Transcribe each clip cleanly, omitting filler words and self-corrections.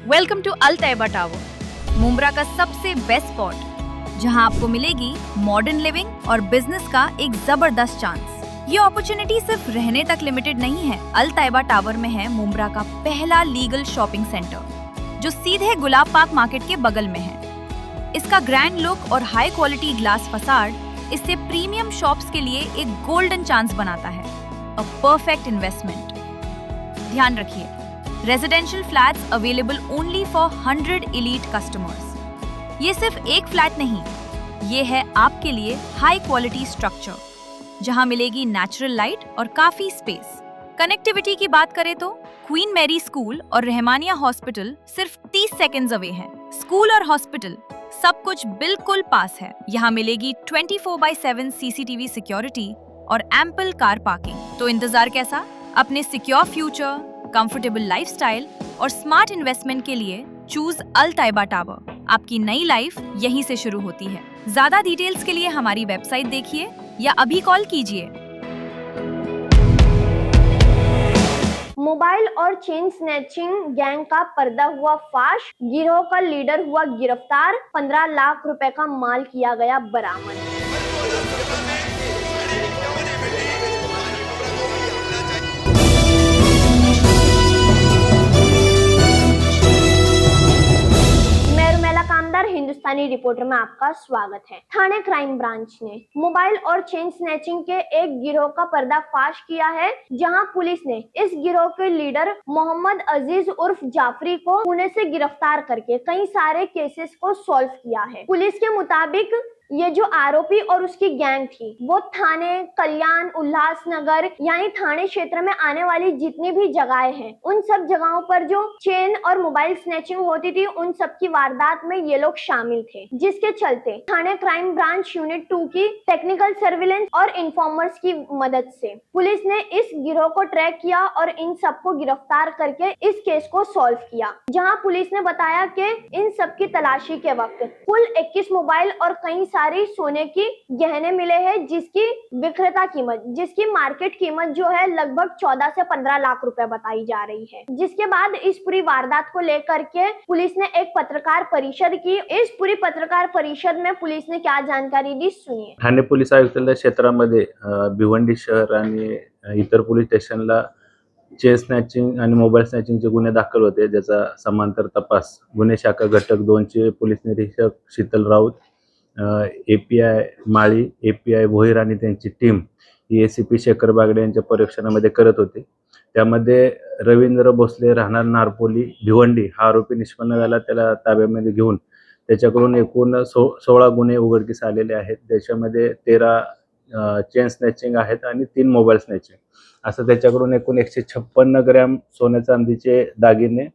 Welcome to Al Tayyaba tower, Mumbra का सबसे best spot, जहां आपको मिलेगी मॉडर्न लिविंग और बिजनेस का एक जबरदस्त चांस। ये अपॉर्चुनिटी सिर्फ रहने तक लिमिटेड नहीं है। अल तैयबा टावर में है मुंब्रा का पहला लीगल शॉपिंग सेंटर, जो सीधे गुलाब पार्क मार्केट के बगल में है। इसका ग्रैंड लुक और हाई क्वालिटी ग्लास फसाड इसे प्रीमियम शॉप्स के लिए एक गोल्डन चांस बनाता है। A perfect investment. ध्यान रखिए, residential flats available only for 100 elite customers. ये सिर्फ एक फ्लैट नहीं, ये है आपके लिए हाई क्वालिटी स्ट्रक्चर, जहां मिलेगी नेचुरल लाइट और काफी स्पेस। कनेक्टिविटी की बात करें तो क्वीन मैरी स्कूल और रहमानिया हॉस्पिटल सिर्फ 30 सेकेंड्स अवे है। स्कूल और हॉस्पिटल सब कुछ बिल्कुल पास है। यहाँ मिलेगी 24/7 CCTV सिक्योरिटी और एम्पल कार पार्किंग। तो इंतजार कैसा? अपने सिक्योर फ्यूचर, कंफर्टेबल लाइफस्टाइल और स्मार्ट इन्वेस्टमेंट के लिए चूज अल तैयबा टावर। आपकी नई लाइफ यहीं से शुरू होती है। ज्यादा डिटेल्स के लिए हमारी वेबसाइट देखिए या अभी कॉल कीजिए। मोबाइल और चेन स्नैचिंग गैंग का पर्दा हुआ फाश, गिरोह का लीडर हुआ गिरफ्तार, 15 लाख रुपए का माल किया गया बरामद। हिंदुस्तानी रिपोर्टर में आपका स्वागत है। थाने क्राइम ब्रांच ने मोबाइल और चेन स्नैचिंग के एक गिरोह का पर्दाफाश किया है, जहां पुलिस ने इस गिरोह के लीडर मोहम्मद अजीज उर्फ जाफरी को पुणे से गिरफ्तार करके कई सारे केसेस को सॉल्व किया है। पुलिस के मुताबिक ये जो आरोपी और उसकी गैंग थी, वो थाने, कल्याण, उल्लासनगर यानी थाने क्षेत्र में आने वाली जितनी भी जगहें हैं, उन सब जगहों पर जो चेन और मोबाइल स्नैचिंग होती थी, उन सब की वारदात में ये लोग शामिल थे। जिसके चलते थाने क्राइम ब्रांच यूनिट 2 की टेक्निकल सर्विलेंस और इन्फॉर्मर्स की मदद से पुलिस ने इस गिरोह को ट्रैक किया और इन सबको गिरफ्तार करके इस केस को सॉल्व किया। जहां पुलिस ने बताया कि इन सब की तलाशी के वक्त कुल 21 मोबाइल और कई सारी सोने की गहने मिले हैं, जिसकी विक्रेता कीमत, जिसकी मार्केट कीमत जो है लगभग 14 से 15 लाख रुपए बताई जा रही है। जिसके बाद इस पूरी वारदात को लेकर के पुलिस ने एक पत्रकार परिषद की। इस पूरी पत्रकार परिषद में पुलिस ने क्या जानकारी दी, सुनिए। ठाणे पोलीस आयुक्तालय क्षेत्रामध्ये भिवंडी शहर आणि इतर पोलीस स्टेशनला चेन स्नॅचिंग आणि मोबाईल स्नॅचिंगचे गुन्हे दाखल होते, ज्याचा समांतर तपास गुन्हे शाखा घटक 2 चे पोलीस निरीक्षक शीतल राऊत, API माळी, API भोईर आणि त्यांची टीम ही ACP शेखर बागडे यांच्या परीक्षणामध्ये करत होते। त्यामध्ये रवींद्र भोसले राहणार नारपोली भिवंडी हा आरोपी निष्पन्न झाला। त्याला ताब्यामध्ये घेऊन त्याच्याकडून एकूण 16 गुन्हे उघडकीस आलेले आहेत। त्याच्यामध्ये 13 चेन स्नॅचिंग आहेत आणि 3 मोबाईल स्नॅचिंग, असं त्याच्याकडून एकूण 156 ग्रॅम सोन्या चांदीचे दागिने,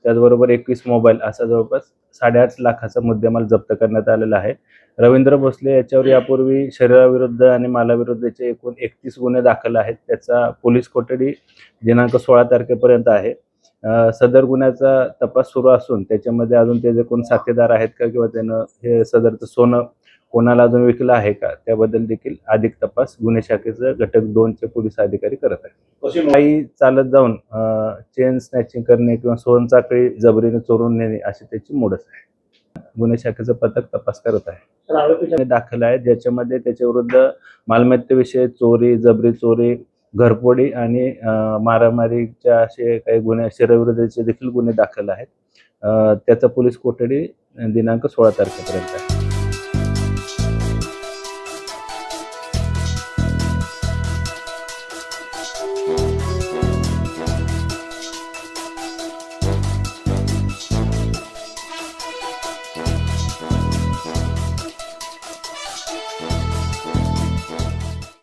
त्याचबरोबर 21 मोबाईल असा जवळपास 8.5 लाखाचा मुद्देमाल जप्त करण्यात आलेला आहे। रवींद्र भोसले याच्यावर यापूर्वी शरीराविरुद्ध आणि मालाविरुद्धचे एकूण 31 गुन्हे दाखल आहेत। त्याचा पोलीस कोठडी दिनांक 16 तारखेपर्यंत आहे। सदर गुन्ह्याचा तपास सुरू असून त्याच्यामध्ये अजून ते जे कोण साथीदार आहेत का किंवा त्यानं हे सदरचं सोनं कोणाला अजून विकलं आहे का, त्याबद्दल देखील अधिक तपास गुन्हे शाखेचे घटक 2 चे पोलीस अधिकारी करत आहेत। काही चालत जाऊन चेन स्नॅचिंग करणे किंवा सोनचाकळी जबरीने चोरून नेणे अशी त्याची मोडस आहे। गुन्हे शाखेचं पथक तपास करत आहे। दाखल आहे, ज्याच्यामध्ये त्याच्या विरुद्ध मालमत्तेविषयी चोरी, जबरी चोरी, घरफोडी आणि मारामारीच्या असे काही गुन्हे, शरीराविरुद्धचे देखील गुन्हे दाखल आहेत। त्याचा पोलीस कोठडी दिनांक 16 तारखेपर्यंत आहे।